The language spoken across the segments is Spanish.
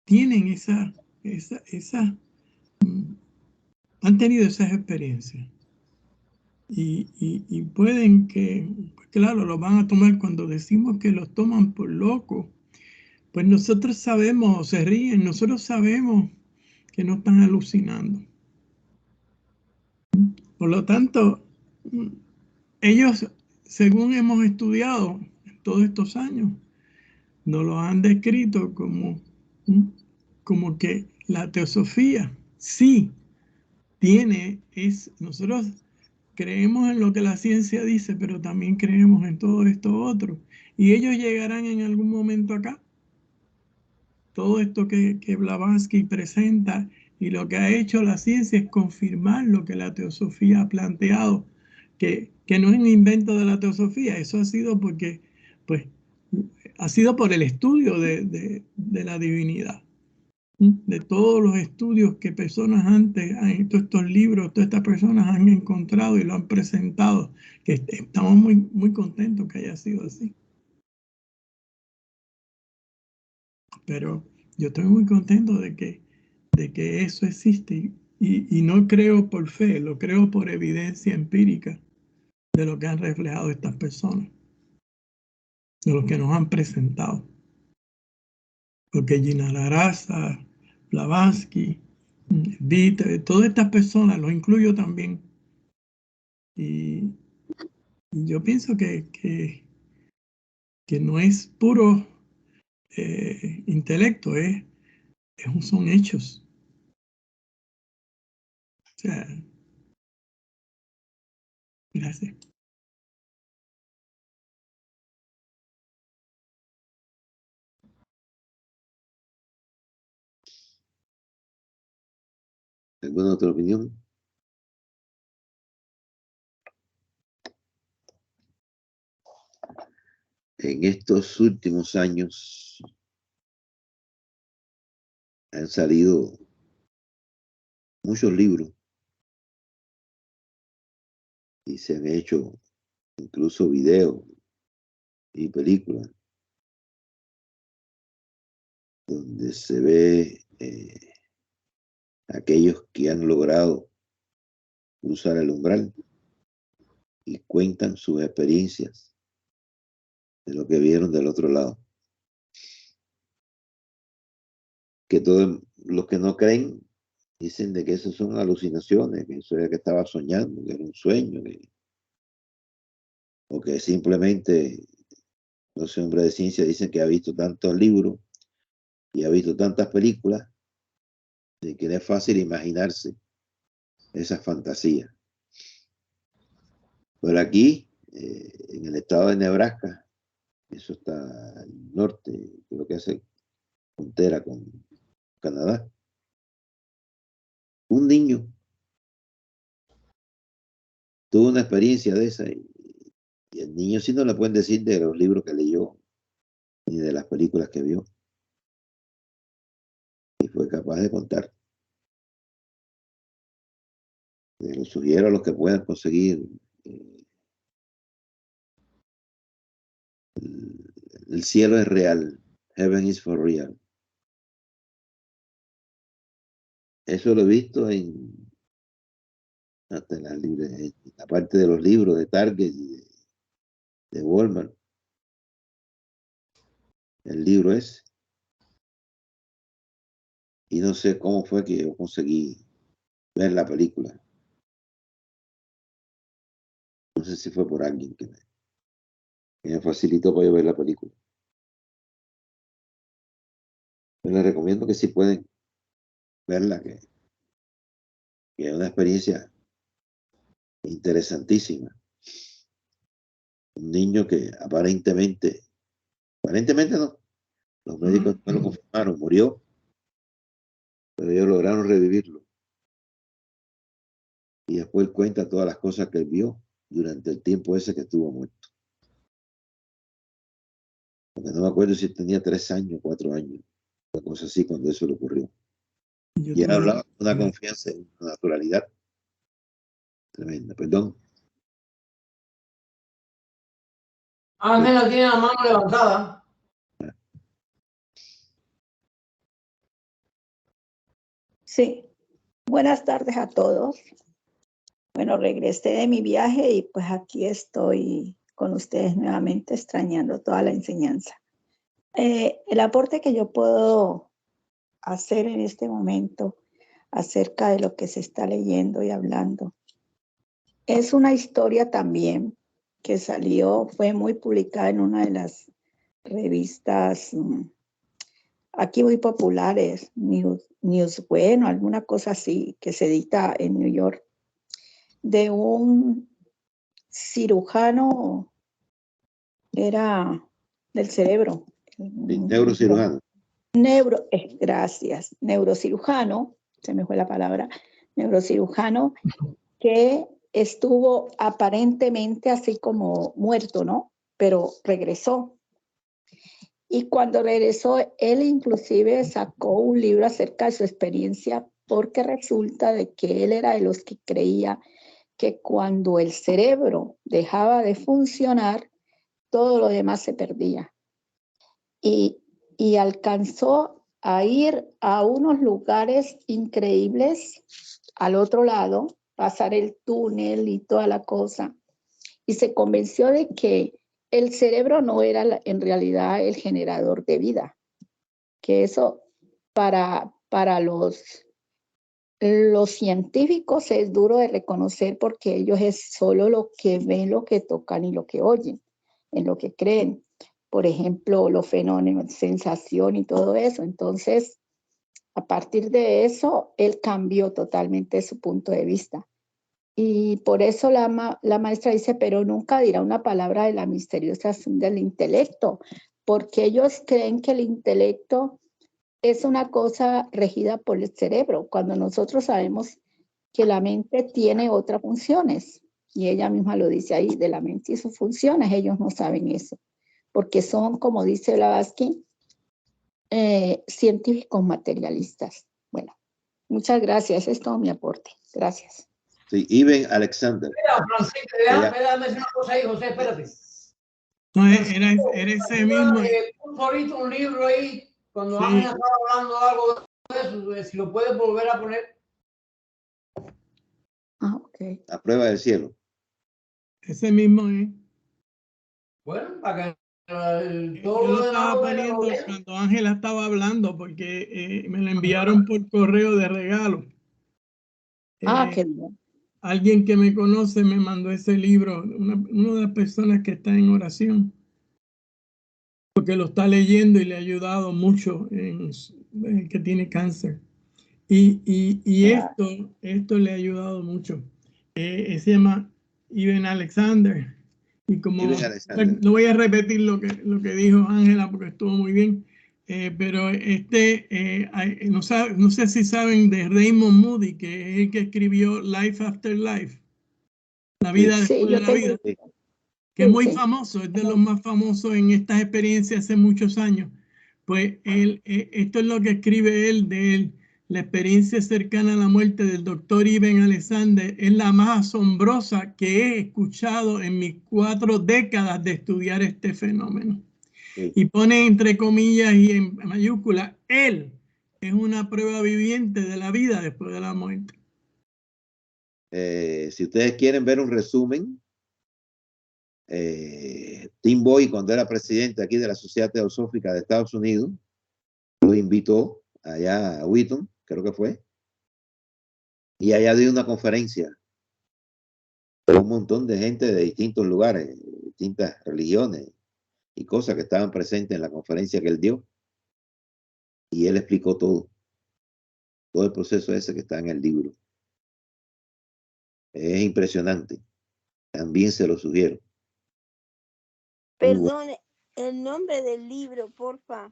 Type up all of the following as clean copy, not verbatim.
tienen han tenido esas experiencias. Y pueden que, pues claro, lo van a tomar cuando decimos que los toman por locos. Pues nosotros sabemos, se ríen, nosotros sabemos que no están alucinando. Por lo tanto, ellos, según hemos estudiado en todos estos años, nos lo han descrito como que la teosofía sí nosotros creemos en lo que la ciencia dice, pero también creemos en todo esto otro. Y ellos llegarán en algún momento acá. Todo esto que Blavatsky presenta y lo que ha hecho la ciencia es confirmar lo que la teosofía ha planteado, que no es un invento de la teosofía, eso ha sido porque, pues, ha sido por el estudio de la divinidad, de todos los estudios que personas antes, todos estos libros, todas estas personas han encontrado y lo han presentado, que estamos muy, muy contentos que haya sido así. Pero yo estoy muy contento de que eso existe y no creo por fe, lo creo por evidencia empírica de lo que han reflejado estas personas, de lo que nos han presentado. Porque Gina Larraza, Blavatsky, Dieter, todas estas personas, los incluyo también. Y yo pienso que no es puro intelecto, son hechos. O sea, gracias. ¿Alguna otra opinión? En estos últimos años han salido muchos libros y se han hecho incluso videos y películas donde se ve aquellos que han logrado cruzar el umbral y cuentan sus experiencias de lo que vieron del otro lado. Que todos los que no creen dicen de que eso son alucinaciones, que eso era que estaba soñando, que era un sueño, o que simplemente los hombres de ciencia dicen que ha visto tantos libros y ha visto tantas películas de que no es fácil imaginarse esas fantasías. Pero aquí, en el estado de Nebraska, eso está al norte, creo que hace frontera con Canadá, un niño tuvo una experiencia de esa y el niño sí no le pueden decir de los libros que leyó ni de las películas que vio y fue capaz de contar. Les sugiero a los que puedan conseguir El cielo es real, Heaven is for real. Eso lo he visto hasta en la parte de los libros de Target y de Walmart. El libro es. Y no sé cómo fue que yo conseguí ver la película. No sé si fue por alguien que me facilitó para yo ver la película. Yo les recomiendo que si pueden verla, que es una experiencia interesantísima. Un niño que aparentemente no, los médicos no lo confirmaron, murió, pero ellos lograron revivirlo. Y después él cuenta todas las cosas que él vio durante el tiempo ese que estuvo muerto. Porque no me acuerdo si tenía 3 años, 4 años, una cosa así cuando eso le ocurrió. Y él hablaba con una confianza en una naturalidad tremenda. Perdón. Ángela tiene la mano levantada. Sí, buenas tardes a todos. Bueno, regresé de mi viaje y pues aquí estoy con ustedes nuevamente extrañando toda la enseñanza. El aporte que yo puedo hacer en este momento acerca de lo que se está leyendo y hablando es una historia también que salió, fue muy publicada en una de las revistas aquí muy populares, Newsweek o alguna cosa así, que se edita en New York, de un cirujano, era del cerebro. Neurocirujano. Gracias, neurocirujano, se me fue la palabra, neurocirujano, que estuvo aparentemente así como muerto, ¿no? Pero regresó. Y cuando regresó, él inclusive sacó un libro acerca de su experiencia, porque resulta de que él era de los que creía que cuando el cerebro dejaba de funcionar, todo lo demás se perdía. Y alcanzó a ir a unos lugares increíbles al otro lado, pasar el túnel y toda la cosa, y se convenció de que el cerebro no era en realidad el generador de vida, que eso para los científicos es duro de reconocer, porque ellos es solo lo que ven, lo que tocan y lo que oyen, en lo que creen. Por ejemplo, los fenómenos de sensación y todo eso. Entonces, a partir de eso, él cambió totalmente su punto de vista. Y por eso la maestra dice, pero nunca dirá una palabra de la misteriosa del intelecto, porque ellos creen que el intelecto es una cosa regida por el cerebro, cuando nosotros sabemos que la mente tiene otras funciones. Y ella misma lo dice ahí, de la mente y sus funciones, ellos no saben eso, porque son, como dice Blavatsky, científicos materialistas. Bueno, muchas gracias, es todo mi aporte. Gracias. Sí, Iben Alexander. Mira, Francisco, déjame decir una cosa ahí, José, espérate. No, era ese mismo. Puso ahorita un libro ahí, cuando Sí. Ángel estaba hablando algo de eso, si lo puedes volver a poner. Ok. La prueba del cielo. Ese mismo es. Bueno, para que Yo lo estaba poniendo cuando Ángela estaba hablando, porque me lo enviaron por correo de regalo. Qué bien. Alguien que me conoce me mandó ese libro, una de las personas que está en oración, porque lo está leyendo y le ha ayudado mucho que tiene cáncer. Y esto le ha ayudado mucho. Se llama Iben Alexander. Y como no voy a repetir lo que dijo Ángela, porque estuvo muy bien, pero no sé si saben de Raymond Moody, que es el que escribió Life After Life, la vida después de la vida, que es muy famoso, es de los más famosos en estas experiencias hace muchos años. Pues esto es lo que escribe él de él. La experiencia cercana a la muerte del doctor Iben Alexander es la más asombrosa que he escuchado en mis 4 décadas de estudiar este fenómeno. Sí. Y pone entre comillas y en mayúsculas, él es una prueba viviente de la vida después de la muerte. Si ustedes quieren ver un resumen, Tim Boyd, cuando era presidente aquí de la Sociedad Teosófica de Estados Unidos, lo invitó allá a Wheaton, creo que fue, y allá dio una conferencia con un montón de gente de distintos lugares, distintas religiones y cosas que estaban presentes en la conferencia que él dio, y él explicó todo el proceso ese que está en el libro. Es impresionante, también se lo sugiero. Perdón, el nombre del libro, porfa.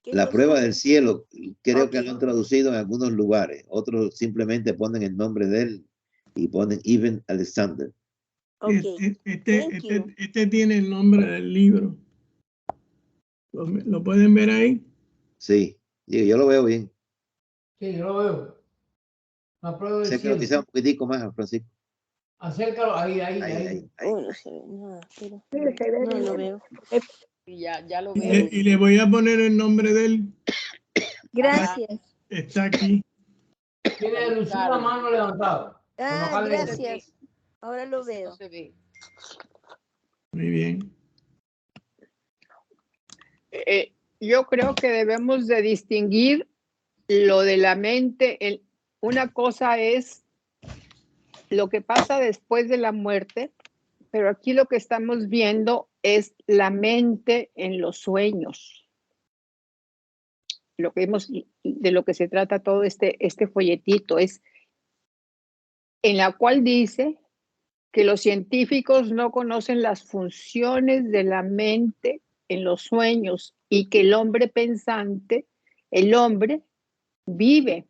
La prueba del cielo, creo que lo han traducido en algunos lugares, otros simplemente ponen el nombre de él y ponen Iben Alexander. Este tiene el nombre del libro. ¿Lo pueden ver ahí? Sí, yo lo veo bien. Sí, yo lo veo. La prueba del cielo. Quizá un poquitico más, Francisco. Acércalo, ahí. No se ve nada, pero no lo veo. Ya lo veo. Y le voy a poner el nombre de él Gracias. Está aquí. Tiene Lucía la mano levantada. Ah, gracias. Ahora lo veo. Muy bien. Yo creo que debemos de distinguir lo de la mente. Una cosa es lo que pasa después de la muerte, pero aquí lo que estamos viendo es la mente en los sueños. Lo que de lo que se trata todo este folletito es en la cual dice que los científicos no conocen las funciones de la mente en los sueños y que el hombre pensante, el hombre vive,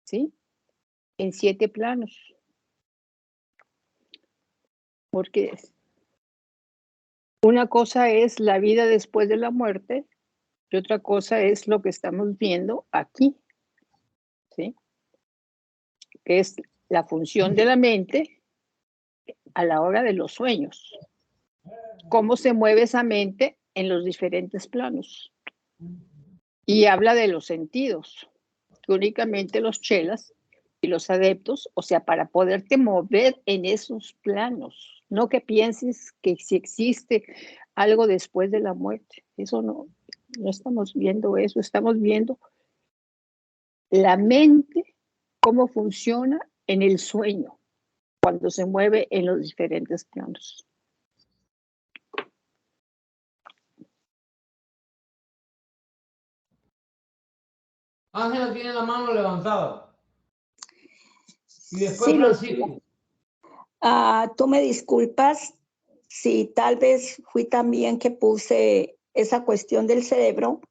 ¿sí? En 7 planos. Porque una cosa es la vida después de la muerte y otra cosa es lo que estamos viendo aquí, ¿sí? Que es la función de la mente a la hora de los sueños. Cómo se mueve esa mente en los diferentes planos. Y habla de los sentidos, que únicamente los chelas y los adeptos, o sea, para poderte mover en esos planos, no que pienses que si existe algo después de la muerte. Eso no estamos viendo eso, estamos viendo la mente, cómo funciona en el sueño, cuando se mueve en los diferentes planos. Ángela tiene la mano levantada. Y después Sí, Francisco. tú me disculpas si tal vez fui también que puse esa cuestión del cerebro,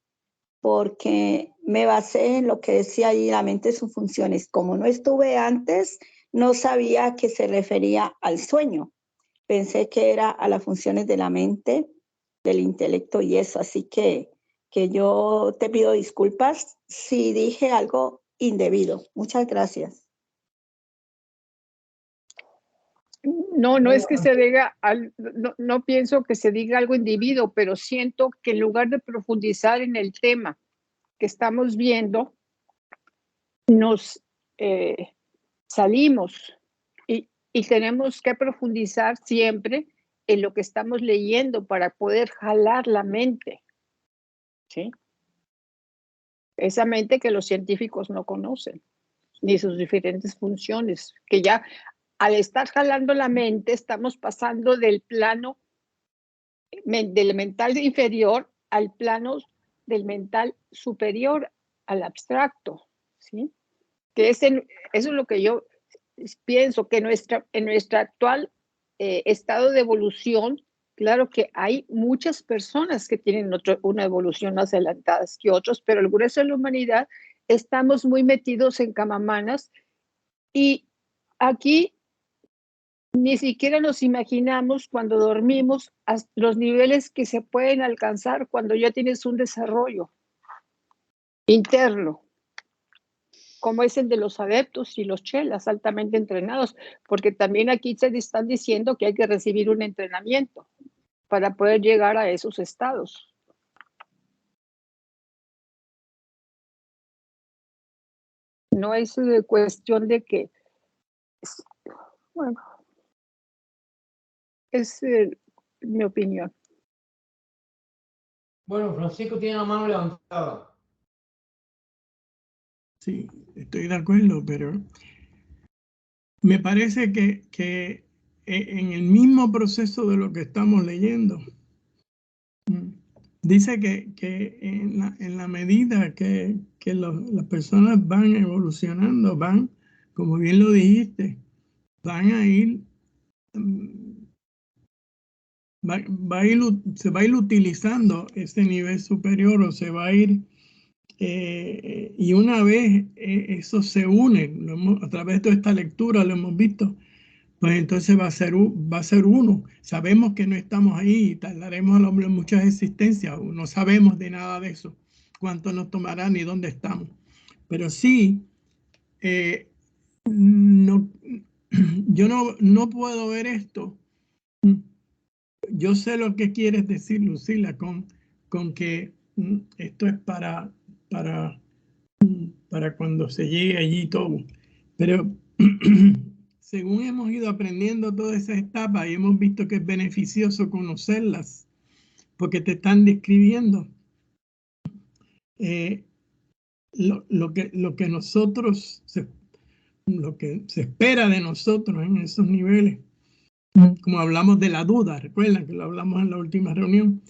porque me basé en lo que decía ahí, la mente, sus funciones. Como no estuve antes, no sabía que se refería al sueño. Pensé que era a las funciones de la mente, del intelecto y eso. Así que yo te pido disculpas si dije algo indebido. Muchas gracias. No es que se diga, no pienso que se diga algo individuo, pero siento que en lugar de profundizar en el tema que estamos viendo, nos salimos y tenemos que profundizar siempre en lo que estamos leyendo para poder jalar la mente, ¿sí? Esa mente que los científicos no conocen, ni sus diferentes funciones, que ya al estar jalando la mente estamos pasando del plano del mental inferior al plano del mental superior, al abstracto, ¿sí? Que eso es lo que yo pienso, que en nuestro actual estado de evolución, claro que hay muchas personas que tienen una evolución más adelantada que otros, pero el grueso de la humanidad estamos muy metidos en camamanas y aquí ni siquiera nos imaginamos cuando dormimos los niveles que se pueden alcanzar cuando ya tienes un desarrollo interno, como es el de los adeptos y los chelas altamente entrenados, porque también aquí se están diciendo que hay que recibir un entrenamiento para poder llegar a esos estados. No es cuestión de que, bueno, es mi opinión. Bueno, Francisco tiene la mano levantada. Sí, estoy de acuerdo, pero me parece que en el mismo proceso de lo que estamos leyendo, dice que en la medida que las personas van evolucionando, como bien lo dijiste, van a ir, se va a ir utilizando ese nivel superior o se va a ir, y una vez eso se une, a través de toda esta lectura lo hemos visto, pues entonces va a ser uno. Sabemos que no estamos ahí, tardaremos a lo mejor muchas existencias, no sabemos de nada de eso, cuánto nos tomará ni dónde estamos. Pero sí, yo no puedo ver esto. Yo sé lo que quieres decir, Lucila, con que esto es para para cuando se llegue allí todo. Pero según hemos ido aprendiendo todas esas etapas y hemos visto que es beneficioso conocerlas, porque te están describiendo lo que nosotros, lo que se espera de nosotros en esos niveles. Como hablamos de la duda, recuerdan que lo hablamos en la última reunión.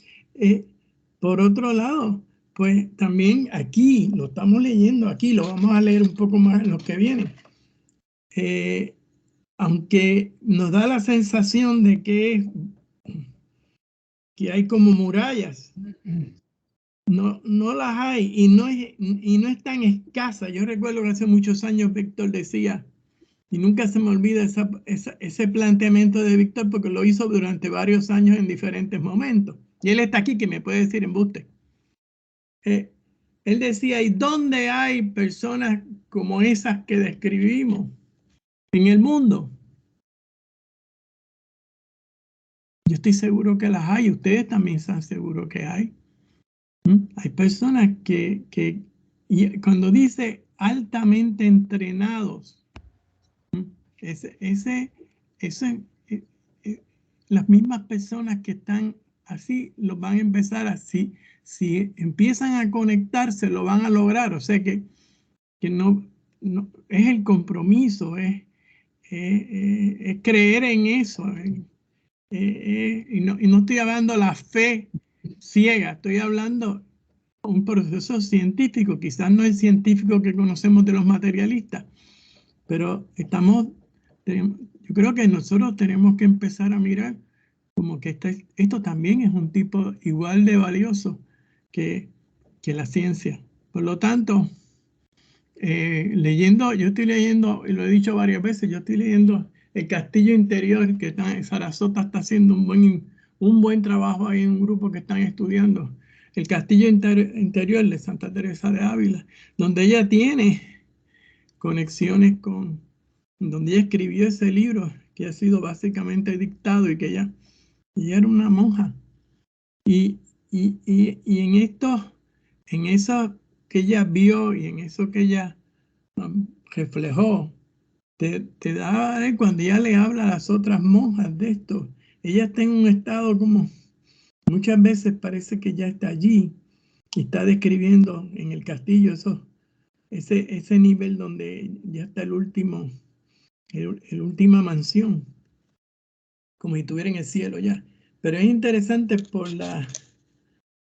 Por otro lado, pues también aquí, lo estamos leyendo aquí, lo vamos a leer un poco más en los que vienen. Aunque nos da la sensación de que hay como murallas, no las hay y no es tan escasa. Yo recuerdo que hace muchos años Víctor decía, y nunca se me olvida ese planteamiento de Víctor porque lo hizo durante varios años en diferentes momentos. Y él está aquí que me puede decir embuste. Él decía, ¿y dónde hay personas como esas que describimos en el mundo? Yo estoy seguro que las hay, ustedes también están seguros que hay. Hay personas que y cuando dice altamente entrenados, las mismas personas que están así, los van a empezar así. Si empiezan a conectarse, lo van a lograr. O sea que no es el compromiso, es creer en eso. Y no estoy hablando de la fe ciega, estoy hablando un proceso científico, quizás no el científico que conocemos de los materialistas, pero yo creo que nosotros tenemos que empezar a mirar como que esto también es un tipo igual de valioso que la ciencia. Por lo tanto, yo estoy leyendo, y lo he dicho varias veces, yo estoy leyendo El Castillo Interior, que Sarasota está haciendo un buen trabajo ahí en un grupo que están estudiando. El Castillo Interior de Santa Teresa de Ávila, donde ella tiene conexiones donde ella escribió ese libro que ha sido básicamente dictado y que ella era una monja. Y en eso que ella vio y en eso que ella reflejó, te da cuando ella le habla a las otras monjas de esto. Ella está en un estado como muchas veces parece que ya está allí y está describiendo en el castillo ese nivel donde ya está el última mansión, como si estuviera en el cielo ya. Pero es interesante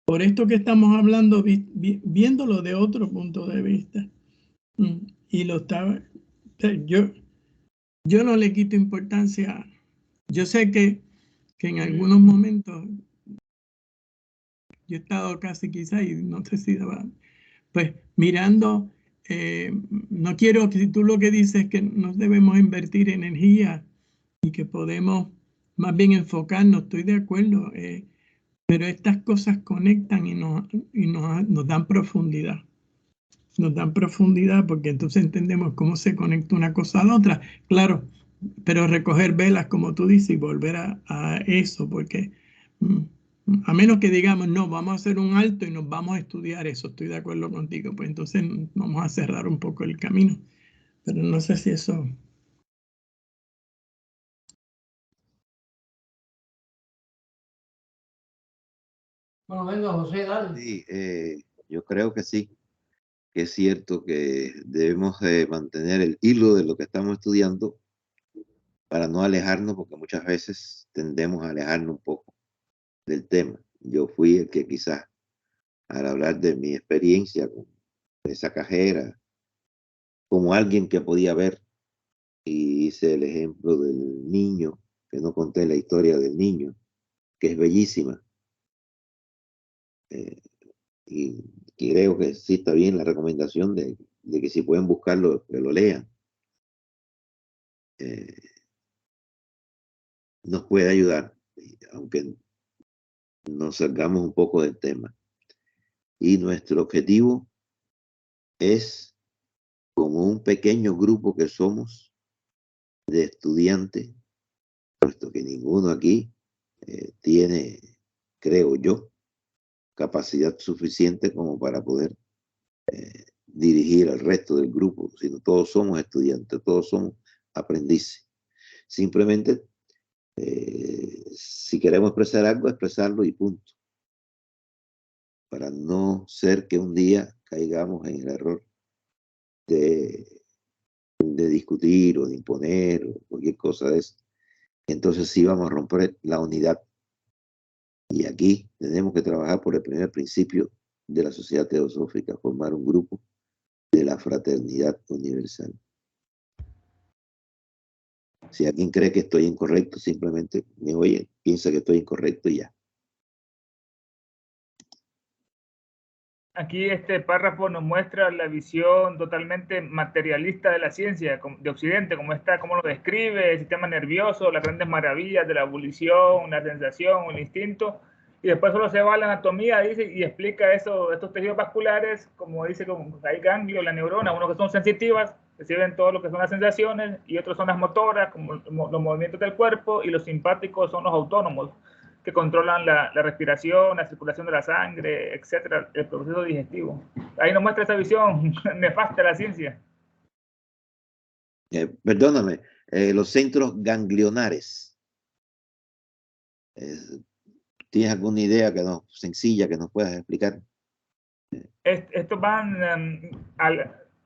por esto que estamos hablando, viéndolo de otro punto de vista. Y yo no le quito importancia. Yo sé que en algunos momentos yo he estado casi quizá, y no sé si pues mirando, no quiero que si tú lo que dices es que no debemos invertir energía y que podemos más bien enfocarnos, estoy de acuerdo, pero estas cosas conectan y nos dan profundidad. Nos dan profundidad porque entonces entendemos cómo se conecta una cosa a la otra. Claro, pero recoger velas, como tú dices, y volver a eso, porque a menos que digamos, no, vamos a hacer un alto y nos vamos a estudiar eso, estoy de acuerdo contigo, pues entonces vamos a cerrar un poco el camino. Pero no sé si eso... Bueno, venga, José, dale. Sí, yo creo que sí, que es cierto que debemos mantener el hilo de lo que estamos estudiando para no alejarnos, porque muchas veces tendemos a alejarnos un poco del tema. Yo fui el que quizás al hablar de mi experiencia con esa cajera, como alguien que podía ver, y hice el ejemplo del niño, que no conté la historia del niño, que es bellísima. Y creo que sí está bien la recomendación de que si pueden buscarlo, que lo lean. Nos puede ayudar, aunque nos salgamos un poco del tema. Y nuestro objetivo es, como un pequeño grupo que somos de estudiantes, puesto que ninguno aquí tiene, creo yo, capacidad suficiente como para poder dirigir al resto del grupo, sino todos somos estudiantes, todos somos aprendices. Simplemente, si queremos expresar algo, expresarlo y punto. Para no ser que un día caigamos en el error de discutir o de imponer o cualquier cosa de eso. Entonces sí vamos a romper la unidad. Y aquí tenemos que trabajar por el primer principio de la sociedad teosófica, formar un grupo de la fraternidad universal. Si alguien cree que estoy incorrecto, simplemente me oye, piensa que estoy incorrecto y ya. Aquí este párrafo nos muestra la visión totalmente materialista de la ciencia de Occidente, como lo describe, el sistema nervioso, las grandes maravillas de la evolución, la sensación, el instinto, y después solo se va a la anatomía, dice, y explica eso, estos tejidos vasculares, como dice, como hay ganglios, la neurona, unos que son sensitivas, reciben todo lo que son las sensaciones, y otros son las motoras, como los movimientos del cuerpo, y los simpáticos son los autónomos, que controlan la respiración, la circulación de la sangre, etcétera, el proceso digestivo. Ahí nos muestra esa visión nefasta de la ciencia. Perdóname, los centros ganglionares. ¿Tienes alguna idea sencilla que nos puedas explicar? Estos van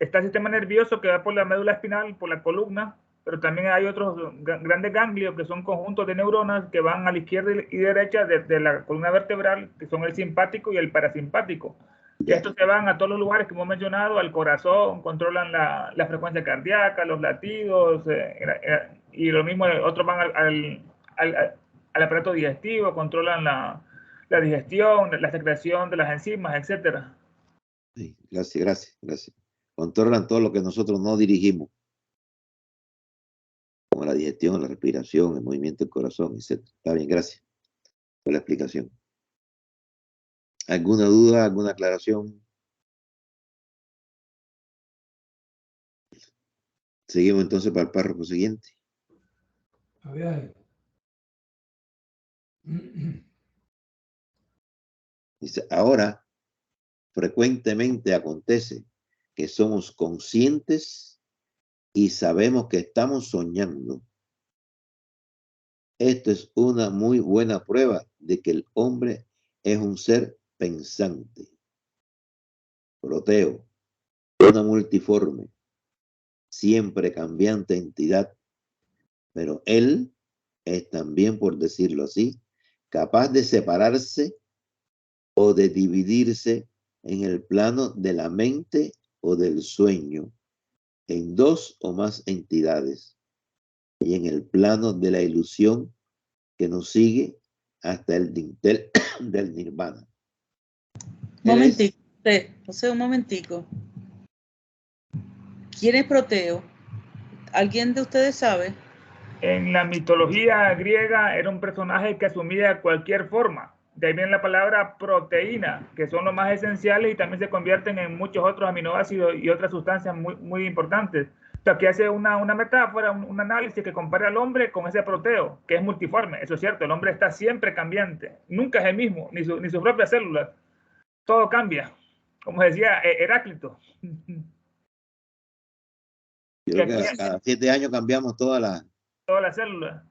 está el sistema nervioso que va por la médula espinal, por la columna, pero también hay otros grandes ganglios que son conjuntos de neuronas que van a la izquierda y derecha de la columna vertebral, que son el simpático y el parasimpático. Y estos se van a todos los lugares que hemos mencionado, al corazón, controlan la frecuencia cardíaca, los latidos, y lo mismo, otros van al aparato digestivo, controlan la digestión, la secreción de las enzimas, etcétera. Sí, gracias. Controlan todo lo que nosotros no dirigimos, como la digestión, la respiración, el movimiento del corazón, etc. Está bien, gracias por la explicación. ¿Alguna duda, alguna aclaración? Seguimos entonces para el párrafo siguiente. A ver. Dice, ahora frecuentemente acontece que somos conscientes y sabemos que estamos soñando. Esto es una muy buena prueba de que el hombre es un ser pensante. Proteo, una multiforme, siempre cambiante entidad, pero él es también, por decirlo así, capaz de separarse o de dividirse en el plano de la mente o del sueño, en dos o más entidades, y en el plano de la ilusión que nos sigue hasta el dintel del nirvana. Momentico, un momentico. ¿Quién es Proteo? ¿Alguien de ustedes sabe? En la mitología griega era un personaje que asumía cualquier forma. De ahí viene la palabra proteína, que son los más esenciales y también se convierten en muchos otros aminoácidos y otras sustancias muy, muy importantes. Aquí hace una metáfora, un análisis que compara al hombre con ese proteo, que es multiforme. Eso es cierto, el hombre está siempre cambiante. Nunca es el mismo, ni sus propias células. Todo cambia. Como decía Heráclito. Yo creo que cada 7 años cambiamos todas las células.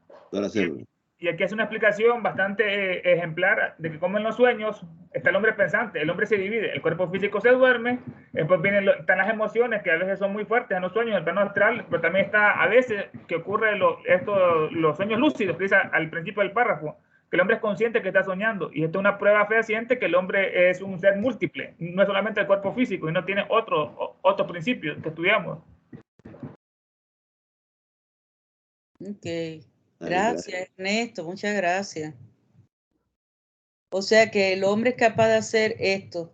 células. Y aquí hace una explicación bastante ejemplar de que como en los sueños está el hombre pensante, el hombre se divide, el cuerpo físico se duerme, después están las emociones que a veces son muy fuertes en los sueños, el plano astral, pero también está a veces que ocurre los sueños lúcidos, que dice al principio del párrafo, que el hombre es consciente que está soñando, y esto es una prueba fehaciente que el hombre es un ser múltiple, no es solamente el cuerpo físico, y no tiene otros principios que estudiamos. Ok. Gracias, Ernesto, muchas gracias. O sea que el hombre es capaz de hacer esto,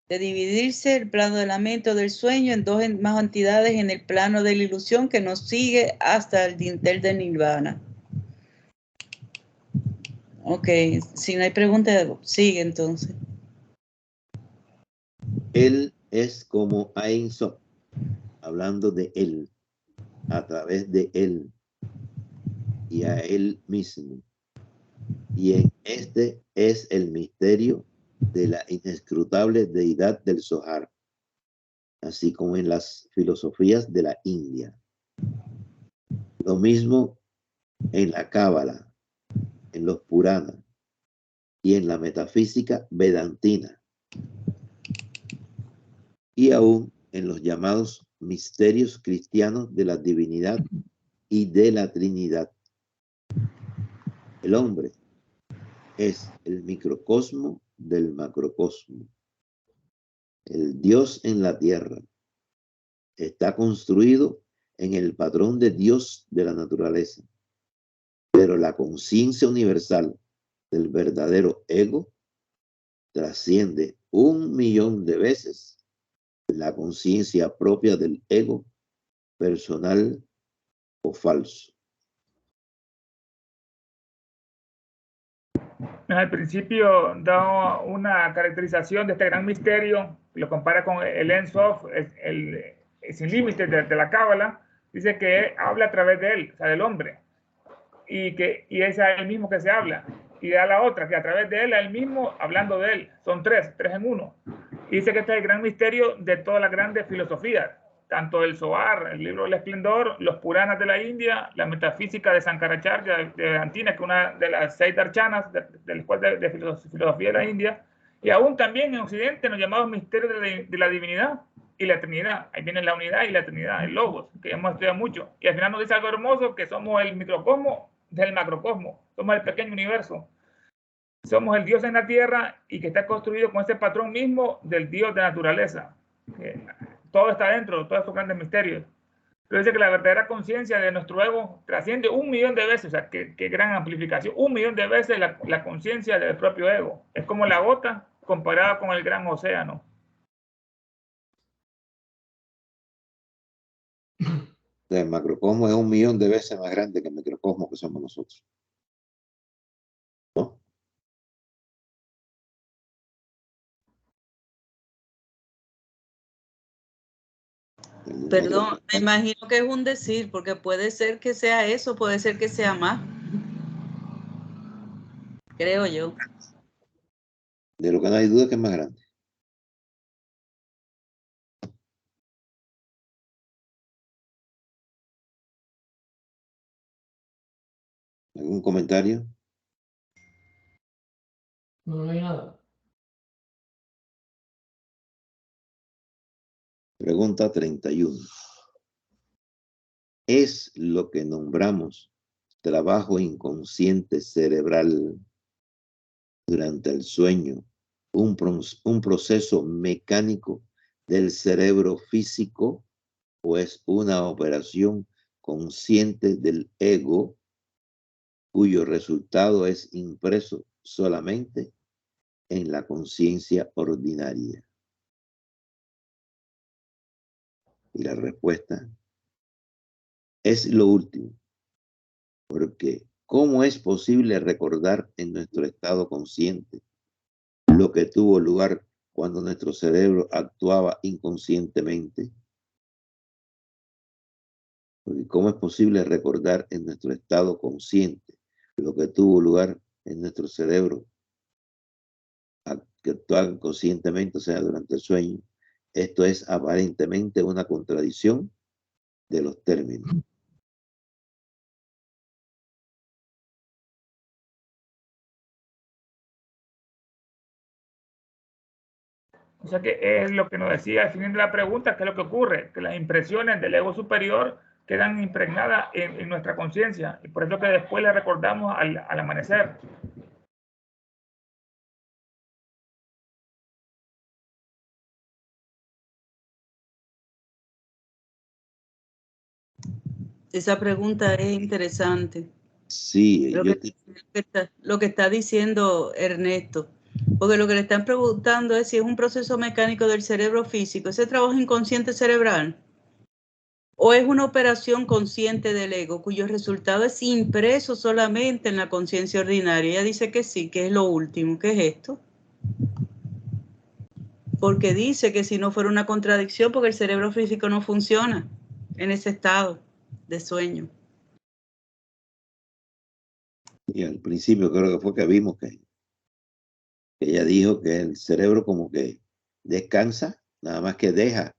de dividirse el plano de la mente o del sueño en dos más entidades en el plano de la ilusión que nos sigue hasta el dintel de nirvana. Ok, si no hay preguntas, sigue entonces. Él es como Ein Sof, hablando de él, a través de él y a él mismo. Y en este es el misterio de la inescrutable deidad del Zohar. así como en las filosofías de la India. Lo mismo en la Cábala, en los Puranas y en la metafísica vedantina, y aún en los llamados misterios cristianos de la divinidad y de la Trinidad. El hombre es el microcosmo del macrocosmo. El Dios en la tierra está construido en el patrón de Dios de la naturaleza, pero la conciencia universal del verdadero ego trasciende 1.000.000 de veces la conciencia propia del ego personal o falso. Al principio da una caracterización de este gran misterio, lo compara con el Ein Sof, el sin límites de la Cábala. Dice que habla a través de él, o sea, del hombre, y es a él mismo que se habla. Y da la otra, que a través de él, a él mismo, hablando de él. Son tres en uno. Y dice que este es el gran misterio de todas las grandes filosofías, tanto el Zohar, el libro del Esplendor, los Puranas de la India, la metafísica de Sankaracharya de Vedantina, que es una de las 6 darshanas de la escuela de filosofía de la India, y aún también en Occidente los llamados misterios de la divinidad y la Trinidad. Ahí viene la unidad y la Trinidad, el Logos, que hemos estudiado mucho. Y al final nos dice algo hermoso, que somos el microcosmo del macrocosmo, somos el pequeño universo. Somos el Dios en la tierra y que está construido con ese patrón mismo del Dios de naturaleza. Todo está dentro, todos estos grandes misterios. Pero dice que la verdadera conciencia de nuestro ego trasciende 1.000.000 de veces, o sea, qué gran amplificación, 1.000.000 de veces la conciencia del propio ego. Es como la gota comparada con el gran océano. El macrocosmo es 1.000.000 de veces más grande que el microcosmo que somos nosotros, ¿no? Perdón, me imagino que es un decir, porque puede ser que sea eso, puede ser que sea más. Creo yo. De lo que no hay duda que es más grande. ¿Algún comentario? No hay nada. Pregunta 31. ¿Es lo que nombramos trabajo inconsciente cerebral durante el sueño un proceso mecánico del cerebro físico o es una operación consciente del ego cuyo resultado es impreso solamente en la conciencia ordinaria? Y la respuesta es lo último, porque ¿cómo es posible recordar en nuestro estado consciente lo que tuvo lugar cuando nuestro cerebro actuaba inconscientemente? Porque ¿cómo es posible recordar en nuestro estado consciente lo que tuvo lugar en nuestro cerebro que actuaba conscientemente, o sea, durante el sueño? Esto es aparentemente una contradicción de los términos. O sea que es lo que nos decía al final de la pregunta, ¿qué es lo que ocurre? Que las impresiones del ego superior quedan impregnadas en nuestra conciencia y por eso que después le recordamos al amanecer. Esa pregunta es interesante. Sí, Lo que está diciendo Ernesto. Porque lo que le están preguntando es si es un proceso mecánico del cerebro físico, ese trabajo inconsciente cerebral, o es una operación consciente del ego cuyo resultado es impreso solamente en la conciencia ordinaria. Ella dice que sí, que es lo último. ¿Qué es esto? Porque dice que si no fuera una contradicción, porque el cerebro físico no funciona en ese estado de sueño. Y al principio creo que fue que vimos que ella dijo que el cerebro como que descansa, nada más que deja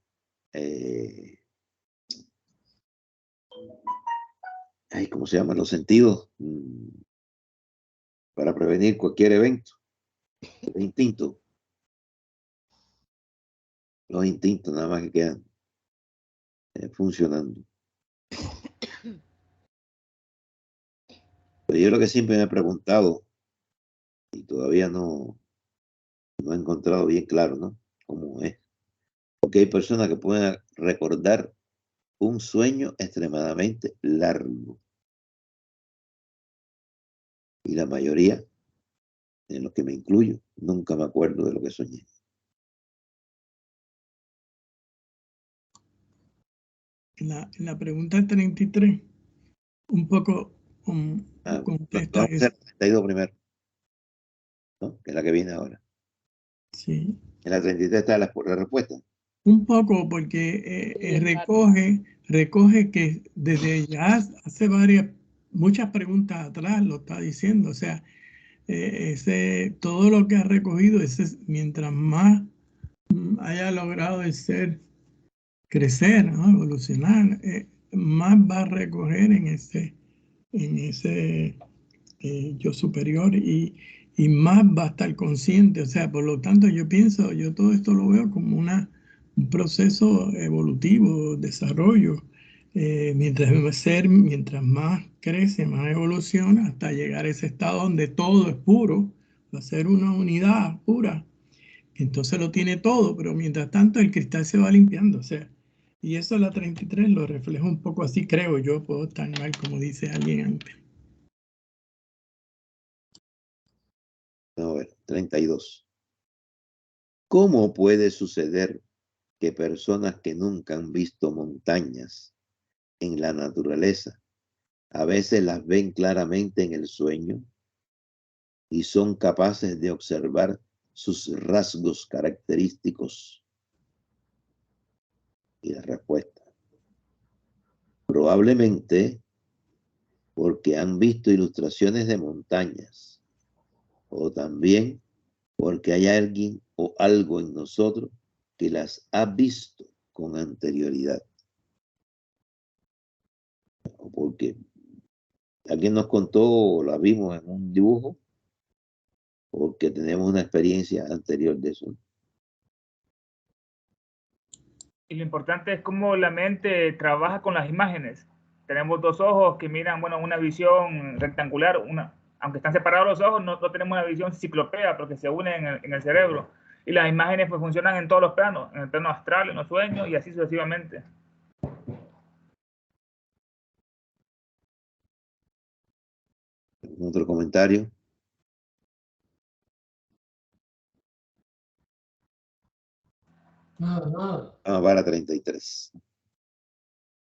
¿cómo se llama? Los sentidos para prevenir cualquier evento. Los instintos nada más que quedan funcionando. Pero yo lo que siempre me he preguntado, y todavía no he encontrado bien claro, ¿no? Cómo es. Porque hay personas que pueden recordar un sueño extremadamente largo. Y la mayoría, en los que me incluyo, nunca me acuerdo de lo que soñé. La pregunta 33, un poco contesta Vamos a eso. hacer 32 primero, ¿no? Que es la que viene ahora. Sí. En la 33 está la respuesta. Un poco porque recoge que desde ya hace muchas preguntas atrás lo está diciendo. O sea, todo lo que ha recogido, mientras más haya logrado crecer, ¿no? Evolucionar, más va a recoger en ese yo superior y más va a estar consciente. O sea, por lo tanto, yo todo esto lo veo como un proceso evolutivo, desarrollo. Mientras más crece, más evoluciona, hasta llegar a ese estado donde todo es puro, va a ser una unidad pura. Entonces lo tiene todo, pero mientras tanto el cristal se va limpiando. O sea, y eso la 33 lo refleja un poco así, creo yo. Puedo estar mal, como dice alguien antes. A ver, 32. ¿Cómo puede suceder que personas que nunca han visto montañas en la naturaleza a veces las ven claramente en el sueño y son capaces de observar sus rasgos característicos? Y la respuesta: probablemente porque han visto ilustraciones de montañas, o también porque hay alguien o algo en nosotros que las ha visto con anterioridad, o porque alguien nos contó o la vimos en un dibujo, porque tenemos una experiencia anterior de eso. Y lo importante es cómo la mente trabaja con las imágenes. Tenemos dos ojos que miran, bueno, una visión rectangular, aunque están separados los ojos, no tenemos una visión ciclopea porque se unen en el cerebro. Y las imágenes pues funcionan en todos los planos, en el plano astral, en los sueños y así sucesivamente. Otro comentario. Para 33.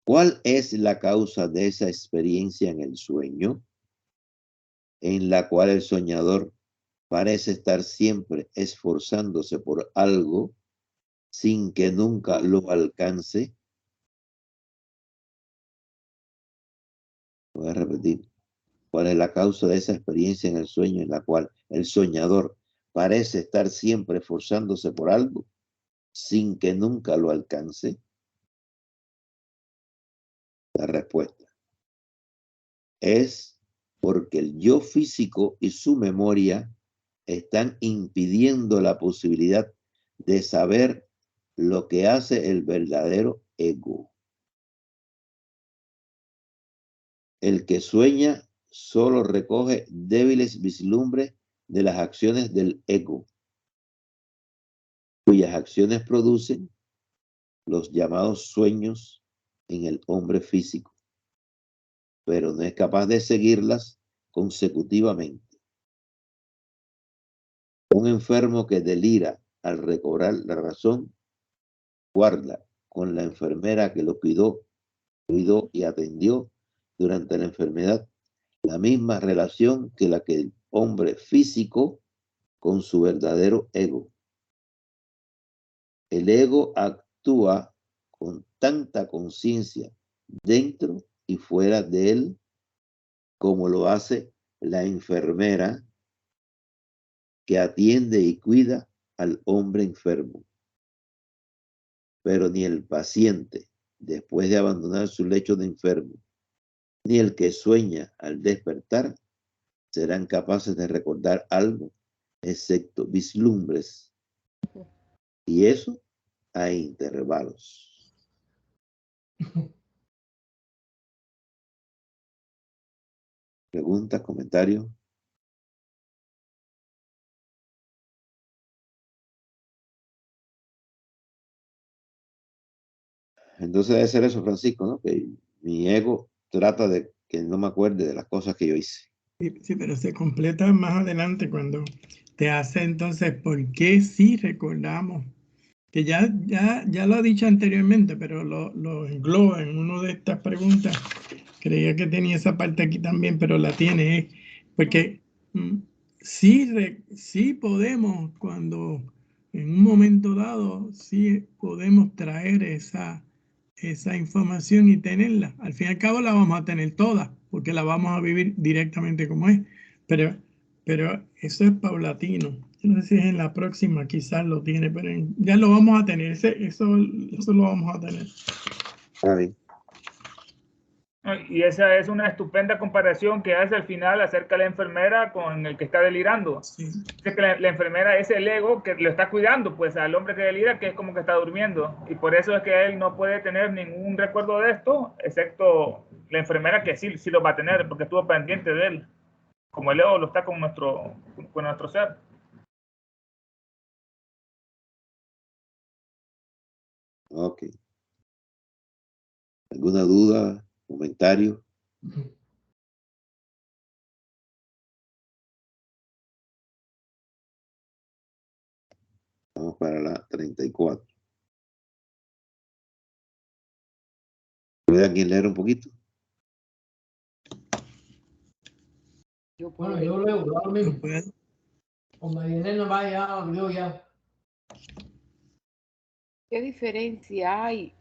¿Cuál es la causa de esa experiencia en el sueño, en la cual el soñador parece estar siempre esforzándose por algo sin que nunca lo alcance? Voy a repetir. ¿Cuál es la causa de esa experiencia en el sueño en la cual el soñador parece estar siempre esforzándose por algo sin que nunca lo alcance? La respuesta es porque el yo físico y su memoria están impidiendo la posibilidad de saber lo que hace el verdadero ego. El que sueña solo recoge débiles vislumbres de las acciones del ego, cuyas acciones producen los llamados sueños en el hombre físico, pero no es capaz de seguirlas consecutivamente. Un enfermo que delira al recobrar la razón guarda con la enfermera que lo cuidó y atendió durante la enfermedad la misma relación que la que el hombre físico con su verdadero ego. El ego actúa con tanta conciencia dentro y fuera de él como lo hace la enfermera que atiende y cuida al hombre enfermo. pero ni el paciente, después de abandonar su lecho de enfermo, ni el que sueña al despertar, serán capaces de recordar algo, excepto vislumbres. Y eso a intervalos. ¿Preguntas, comentarios? Entonces debe ser eso, Francisco, ¿no? Que mi ego trata de que no me acuerde de las cosas que yo hice. Sí, pero se completa más adelante cuando te hace entonces por qué sí recordamos, que ya lo ha dicho anteriormente, pero lo engloba en una de estas preguntas. Creía que tenía esa parte aquí también, pero la tiene, porque sí podemos, cuando en un momento dado, sí podemos traer esa información y tenerla. Al fin y al cabo la vamos a tener toda, porque la vamos a vivir directamente como es. Pero eso es paulatino. No sé si es en la próxima, quizás lo tiene, pero ya lo vamos a tener. Eso lo vamos a tener. Ah, bien. Y esa es una estupenda comparación que hace al final acerca de la enfermera con el que está delirando. Sí. Dice que la enfermera es el ego que lo está cuidando, pues al hombre que delira, que es como que está durmiendo. Y por eso es que él no puede tener ningún recuerdo de esto, excepto la enfermera que sí lo va a tener, porque estuvo pendiente de él. Como el ego lo está con nuestro ser. Ok. ¿Alguna duda, comentario? Vamos para la 34. ¿Puede alguien leer un poquito? Bueno, yo leo ahora mismo. Con Marianela no vaya, leo ya. ¿Qué diferencia hay